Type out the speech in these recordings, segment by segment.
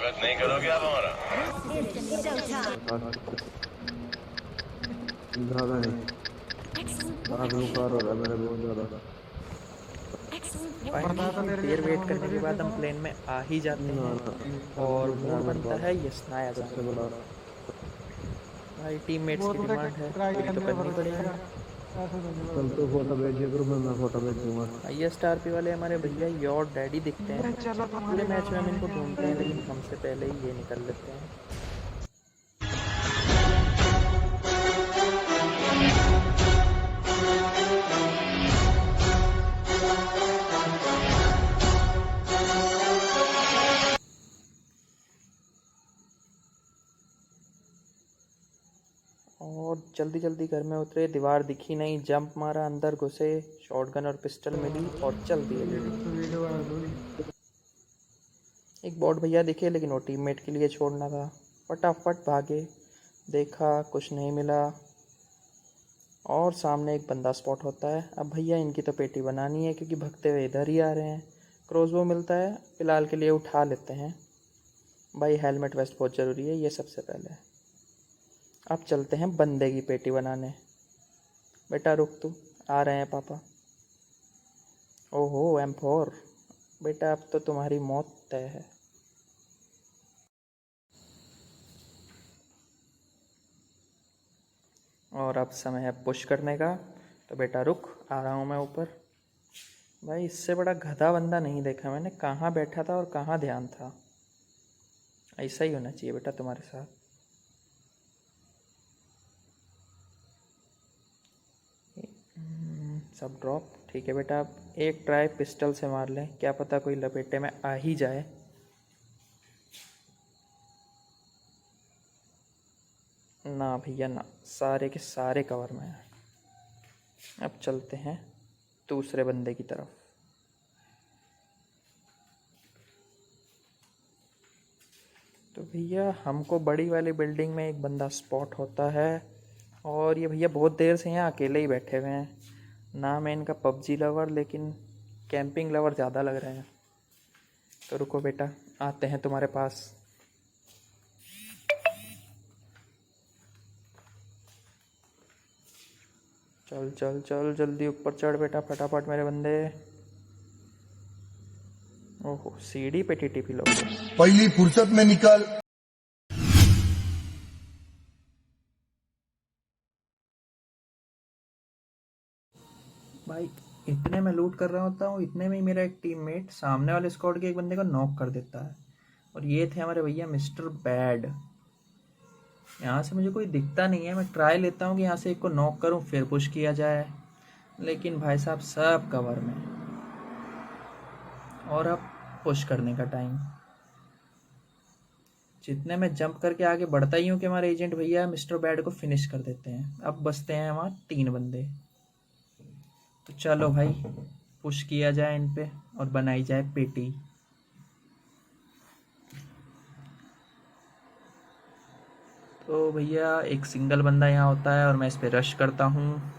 स्वागत नहीं करोगे आप हमारा? ज्यादा नहीं, आदमी कार हो रहा है मेरे बहुत ज्यादा। फाइनली देर वेट करने के बाद हम प्लेन में आ ही जाते ना हैं ना, और दूसरा मूड मेरे बनता पास है यशनाया सबसे जाने बड़ा। का। भाई टीममेट्स की डिमांड है, पूरी तो करनी पड़ेगी। कल तो फोटो भेजिए ग्रुप में, मैं फोटो भेज दूंगा। हाईएस्ट आरपी वाले हमारे भैया योर डैडी दिखते हैं। पूरे मैच में हम इनको ढूंढते हैं लेकिन हमसे पहले ही ये निकल लेते हैं। और जल्दी जल्दी घर में उतरे, दीवार दिखी नहीं, जंप मारा, अंदर घुसे, शॉटगन और पिस्टल मिली और चल दिए वीडियो। एक बॉट भैया दिखे लेकिन वो टीममेट के लिए छोड़ना था। फटाफट भागे, देखा कुछ नहीं मिला और सामने एक बंदा स्पॉट होता है। अब भैया इनकी तो पेटी बनानी है क्योंकि भगते हुए इधर ही आ रहे हैं। क्रॉसबो मिलता है, फ़िलहाल के लिए उठा लेते हैं। भाई हेलमेट वेस्ट बहुत ज़रूरी है, ये सबसे पहले। अब चलते हैं बंदे की पेटी बनाने। बेटा रुक, तू आ रहे हैं पापा। ओहो M4, बेटा अब तो तुम्हारी मौत तय है। और अब समय है पुश करने का, तो बेटा रुक, आ रहा हूँ मैं ऊपर। भाई इससे बड़ा गधा बंदा नहीं देखा मैंने, कहाँ बैठा था और कहाँ ध्यान था। ऐसा ही होना चाहिए बेटा तुम्हारे साथ। सब ड्रॉप, ठीक है बेटा। अब एक ट्राई पिस्टल से मार लें, क्या पता कोई लपेटे में आ ही जाए। ना भैया ना, सारे के सारे कवर में हैं। अब चलते हैं दूसरे बंदे की तरफ। तो भैया हमको बड़ी वाली बिल्डिंग में एक बंदा स्पॉट होता है और ये भैया बहुत देर से यहाँ अकेले ही बैठे हुए हैं। नाम है इनका पबजी लवर, लेकिन कैंपिंग लवर ज़्यादा लग रहे हैं। तो रुको बेटा, आते हैं तुम्हारे पास। चल चल चल, जल्दी ऊपर चढ़ बेटा, फटाफट मेरे बंदे। ओहो, सीढ़ी पे टीटीपी लोग। पहली फुर्सत में निकल। भाई इतने में लूट कर रहा होता हूँ, इतने में ही मेरा एक टीममेट सामने वाले स्क्वाड के एक बंदे को नॉक कर देता है। और ये थे हमारे भैया मिस्टर बैड। यहाँ से मुझे कोई दिखता नहीं है, मैं ट्राई लेता हूँ कि यहाँ से एक को नॉक करूँ फिर पुश किया जाए, लेकिन भाई साहब सब कवर में। और अब पुश करने का टाइम। जितने में जंप करके आगे बढ़ता ही हूँ कि हमारे एजेंट भैया मिस्टर बैड को फिनिश कर देते हैं। अब बचते हैं वहाँ 3 बंदे। तो चलो भाई, पुश किया जाए इन पे और बनाई जाए पेटी। तो भैया एक सिंगल बंदा यहाँ होता है और मैं इस पे रश करता हूँ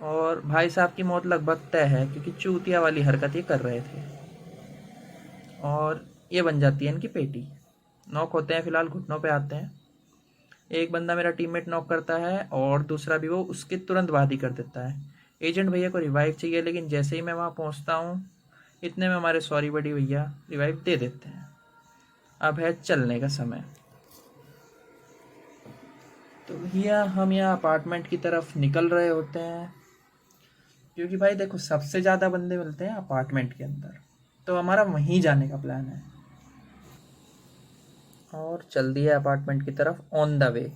और भाई साहब की मौत लगभग तय है क्योंकि चूतिया वाली हरकत ये कर रहे थे। और ये बन जाती है इनकी पेटी। नॉक होते हैं, फिलहाल घुटनों पे आते हैं। एक बंदा मेरा टीममेट नॉक करता है और दूसरा भी वो उसके तुरंत बाद ही कर देता है। एजेंट भैया को रिवाइव चाहिए, लेकिन जैसे ही मैं वहाँ पहुँचता हूँ इतने में हमारे सॉरी बड़ी भैया रिवाइव दे देते हैं। अब है चलने का समय। तो भैया हम यहाँ अपार्टमेंट की तरफ निकल रहे होते हैं क्योंकि भाई देखो सबसे ज़्यादा बंदे मिलते हैं अपार्टमेंट के अंदर, तो हमारा वहीं जाने का प्लान है। और चल दिए अपार्टमेंट की तरफ ऑन द वे।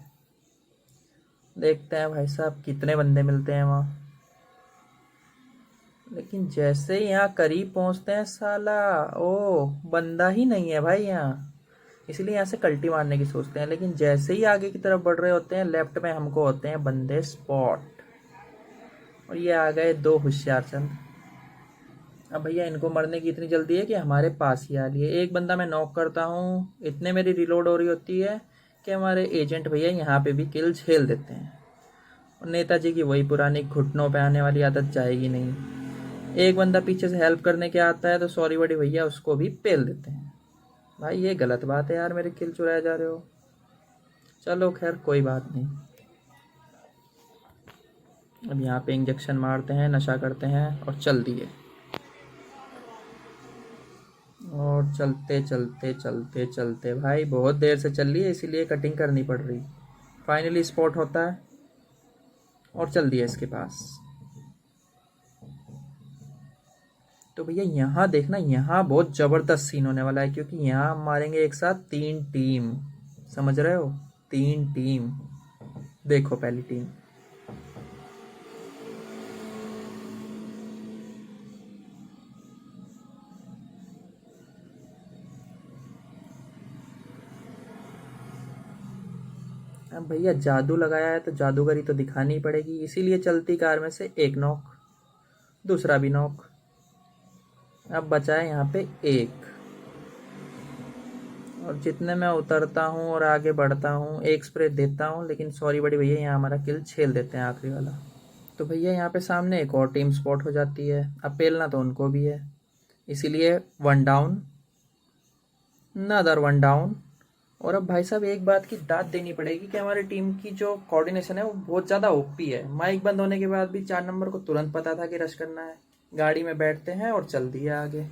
देखते हैं भाई साहब कितने बंदे मिलते हैं वहाँ। लेकिन जैसे ही यहाँ करीब पहुँचते हैं साला ओ बंदा ही नहीं है भाई यहाँ, इसलिए यहाँ से कल्टी मारने की सोचते हैं। लेकिन जैसे ही आगे की तरफ बढ़ रहे होते हैं लेफ्ट में हमको होते हैं बंदे स्पॉट। और ये आ गए 2 होशियार चंद। अब भैया इनको मरने की इतनी जल्दी है कि हमारे पास ही आ लिए। एक बंदा मैं नॉक करता हूँ, इतने मेरी रिलोड हो रही होती है कि हमारे एजेंट भैया यहाँ पे भी किल झेल देते हैं। और नेताजी की वही पुरानी घुटनों पे आने वाली आदत जाएगी नहीं। एक बंदा पीछे से हेल्प करने के आता है तो सॉरी बड़ी भैया उसको भी पेल देते हैं। भाई ये गलत बात है यार, मेरे किल चुराए जा रहे हो। चलो खैर कोई बात नहीं। अब यहाँ पे इंजेक्शन मारते हैं, नशा करते हैं और चल दिए। और चलते चलते चलते चलते भाई बहुत देर से चल रही है, इसीलिए कटिंग करनी पड़ रही। फाइनली स्पॉट होता है और चल दिया इसके पास। तो भैया यहाँ देखना, यहाँ बहुत ज़बरदस्त सीन होने वाला है, क्योंकि यहाँ हम मारेंगे एक साथ 3 टीम। समझ रहे हो? 3 टीम। देखो पहली टीम। अब भैया जादू लगाया है तो जादूगरी तो दिखानी पड़ेगी, इसीलिए चलती कार में से एक नॉक, दूसरा भी नॉक। अब बचा है यहाँ पे एक। और जितने मैं उतरता हूँ और आगे बढ़ता हूँ एक स्प्रे देता हूँ, लेकिन सॉरी बड़ी भैया यहाँ हमारा किल छेल देते हैं आखिरी वाला। तो भैया यहाँ पे सामने एक और टीम स्पॉट हो जाती है। अब पेलना तो उनको भी है, इसीलिए 1 डाउन, नदर 1 डाउन। और अब भाई साहब एक बात की दाद देनी पड़ेगी कि हमारी टीम की जो कोऑर्डिनेशन है वो बहुत ज़्यादा ओपी है। माइक बंद होने के बाद भी 4 नंबर को तुरंत पता था कि रश करना है। गाड़ी में बैठते हैं और चल दिए आगे।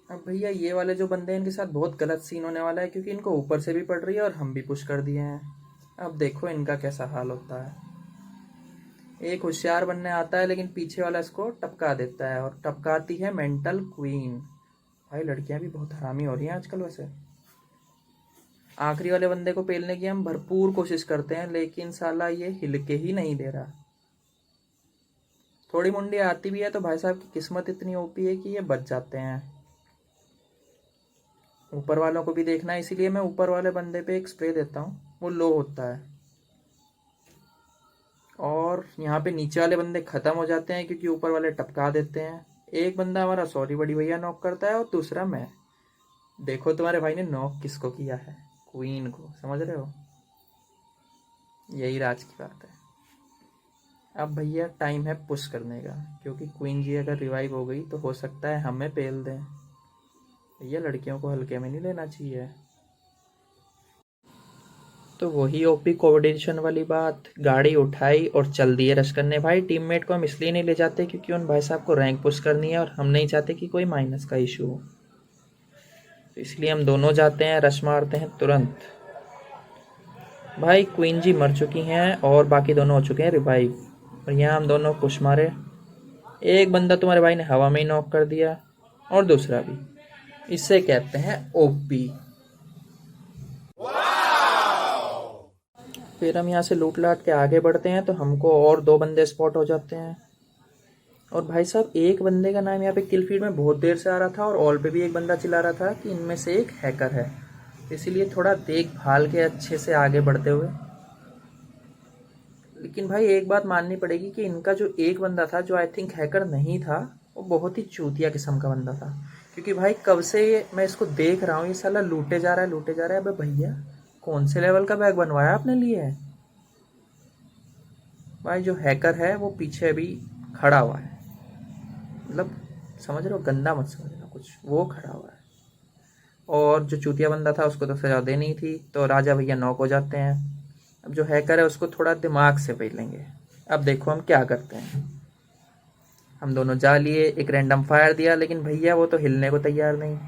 अब भैया ये वाले जो बंदे हैं इनके साथ बहुत गलत सीन होने वाला है, क्योंकि इनको ऊपर से भी पड़ रही है और हम भी पुश कर दिए हैं। अब देखो इनका कैसा हाल होता है। एक होशियार बनने आता है लेकिन पीछे वाला इसको टपका देता है, और टपकाती है मेंटल क्वीन। भाई लड़कियां भी बहुत हरामी हो रही हैं आजकल वैसे। आखिरी वाले बंदे को पेलने की हम भरपूर कोशिश करते हैं, लेकिन साला ये हिल के ही नहीं दे रहा। थोड़ी मुंडी आती भी है तो भाई साहब की किस्मत इतनी ओपी है कि ये बच जाते हैं। ऊपर वालों को भी देखना है, इसीलिए मैं ऊपर वाले बंदे पे एक स्प्रे देता हूँ, वो लो होता है। और यहाँ पे नीचे वाले बंदे खत्म हो जाते हैं क्योंकि ऊपर वाले टपका देते हैं। एक बंदा हमारा सॉरी बड़ी भैया नॉक करता है और दूसरा मैं। देखो तुम्हारे भाई ने नॉक किसको किया है? क्वीन को। समझ रहे हो? यही राज की बात है। अब भैया टाइम है पुश करने का, क्योंकि क्वीन जी अगर रिवाइव हो गई तो हो सकता है हमें पेल दें। भैया लड़कियों को हल्के में नहीं लेना चाहिए। तो वही ओपी कोऑर्डिनेशन वाली बात, गाड़ी उठाई और चल दिए रश करने। भाई टीममेट को हम इसलिए नहीं ले जाते क्योंकि उन भाई साहब को रैंक पुश करनी है और हम नहीं चाहते कि कोई माइनस का इशू हो, तो इसलिए हम दोनों जाते हैं, रश मारते हैं तुरंत। भाई क्वीन जी मर चुकी हैं और बाकी दोनों हो चुके हैं रिवाइव, और यहाँ हम दोनों पुश मारे। एक बंदा तुम्हारे भाई ने हवा में ही नॉक कर दिया और दूसरा भी। इसे कहते हैं ओपी। फिर हम यहाँ से लूट लाट के आगे बढ़ते हैं तो हमको और 2 बंदे स्पॉट हो जाते हैं। और भाई साहब एक बंदे का नाम यहाँ पे किल फीड में बहुत देर से आ रहा था, और ऑल पे भी एक बंदा चिल्ला रहा था कि इनमें से एक हैकर है, इसीलिए थोड़ा देखभाल के अच्छे से आगे बढ़ते हुए। लेकिन भाई एक बात माननी पड़ेगी कि इनका जो एक बंदा था जो आई थिंक हैकर नहीं था, वो बहुत ही चूतिया किस्म का बंदा था। क्योंकि भाई कब से मैं इसको देख रहा हूँ, ये साला लूटे जा रहा है लूटे जा रहा है। अबे भैया कौन से लेवल का बैग बनवाया आपने लिए? भाई जो हैकर है वो पीछे अभी खड़ा हुआ है, मतलब समझ रहे हो, गंदा मत समझना कुछ, वो खड़ा हुआ है। और जो चूतिया बंदा था उसको तो सजा देनी थी, तो राजा भैया नॉक हो जाते हैं। अब जो हैकर है उसको थोड़ा दिमाग से पेलेंगे। अब देखो हम क्या करते हैं। हम दोनों जा लिए, एक रैंडम फायर दिया, लेकिन भैया वो तो हिलने को तैयार नहीं।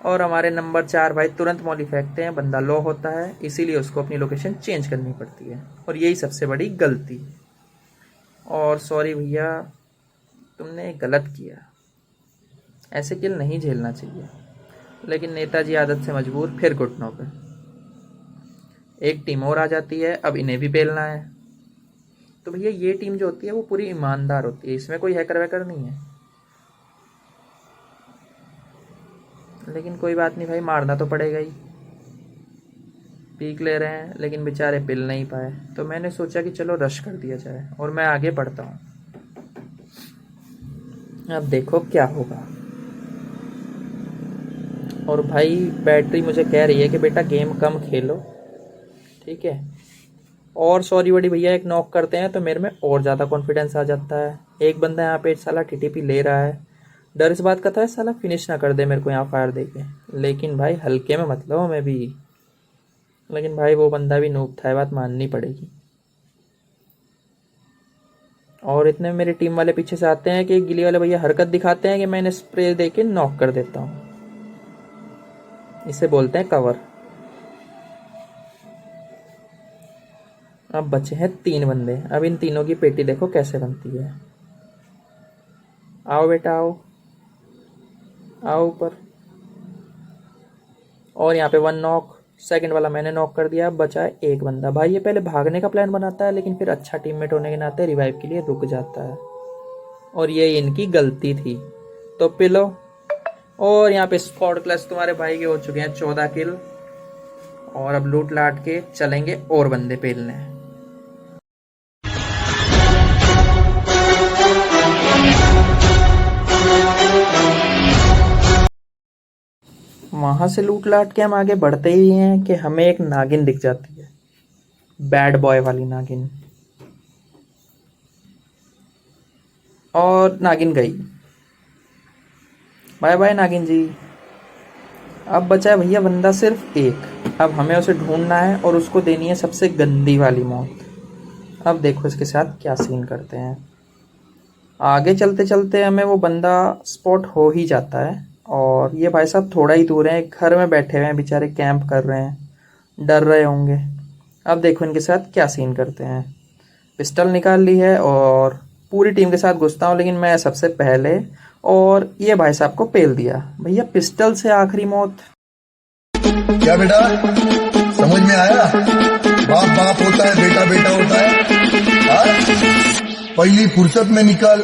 और हमारे नंबर 4 भाई तुरंत मौली फेंकते हैं, बंदा लो होता है, इसीलिए उसको अपनी लोकेशन चेंज करनी पड़ती है, और यही सबसे बड़ी गलती। और सॉरी भैया तुमने गलत किया, ऐसे किल नहीं झेलना चाहिए। लेकिन नेताजी आदत से मजबूर, फिर घुटनों पे। एक टीम और आ जाती है, अब इन्हें भी पेलना है। तो भैया ये टीम जो होती है वो पूरी ईमानदार होती है, इसमें कोई हैकर वैकर नहीं है। लेकिन कोई बात नहीं भाई, मारना तो पड़ेगा ही। पीक ले रहे हैं लेकिन बेचारे पिल नहीं पाए, तो मैंने सोचा कि चलो रश कर दिया जाए, और मैं आगे बढ़ता हूँ। अब देखो क्या होगा। और भाई बैटरी मुझे कह रही है कि बेटा गेम कम खेलो, ठीक है। और सॉरी बड़ी भैया एक नॉक करते हैं तो मेरे में और ज़्यादा कॉन्फिडेंस आ जाता है। एक बंदा यहाँ पे साला टीटीपी ले रहा है, डर इस बात का था साला फिनिश ना कर दे मेरे को यहाँ फायर देके, लेकिन भाई हल्के में मत लो हमें भी। लेकिन भाई वो बंदा भी नूब था, ये बात माननी पड़ेगी। और इतने मेरी टीम वाले पीछे से आते हैं कि गिली वाले भैया हरकत दिखाते हैं कि मैं इन्हें स्प्रे देके नॉक कर देता हूँ। इसे बोलते हैं कवर। अब बचे हैं 3 बंदे। अब इन तीनों की पेटी देखो कैसे बनती है। आओ बेटा आओ, आओ ऊपर। और यहाँ पे 1 नॉक, सेकंड वाला मैंने नॉक कर दिया। अब बचा है 1 बंदा। भाई ये पहले भागने का प्लान बनाता है, लेकिन फिर अच्छा टीममेट होने के नाते रिवाइव के लिए रुक जाता है, और ये इनकी गलती थी। तो पिलो। और यहाँ पे स्क्वाड क्लच तुम्हारे भाई के हो चुके हैं 14 किल। और अब लूट लाट के चलेंगे और बंदे पेलने। वहां से लूट लाट के हम आगे बढ़ते ही हैं कि हमें एक नागिन दिख जाती है, बैड बॉय वाली नागिन। और नागिन गई। बाय बाय नागिन जी। अब बचा है भैया बंदा सिर्फ 1। अब हमें उसे ढूंढना है और उसको देनी है सबसे गंदी वाली मौत। अब देखो इसके साथ क्या सीन करते हैं। आगे चलते चलते हमें वो बंदा स्पॉट हो ही जाता है, और ये भाई साहब थोड़ा ही दूर है, घर में बैठे हुए हैं बेचारे, कैंप कर रहे हैं, डर रहे होंगे। अब देखो इनके साथ क्या सीन करते हैं। पिस्टल निकाल ली है और पूरी टीम के साथ घुसता हूँ, लेकिन मैं सबसे पहले, और ये भाई साहब को पेल दिया। भैया पिस्टल से आखिरी मौत। क्या बेटा समझ में आया? बाप बाप होता है, बेटा बेटा होता है। हाँ? पहली फुर्सत में निकल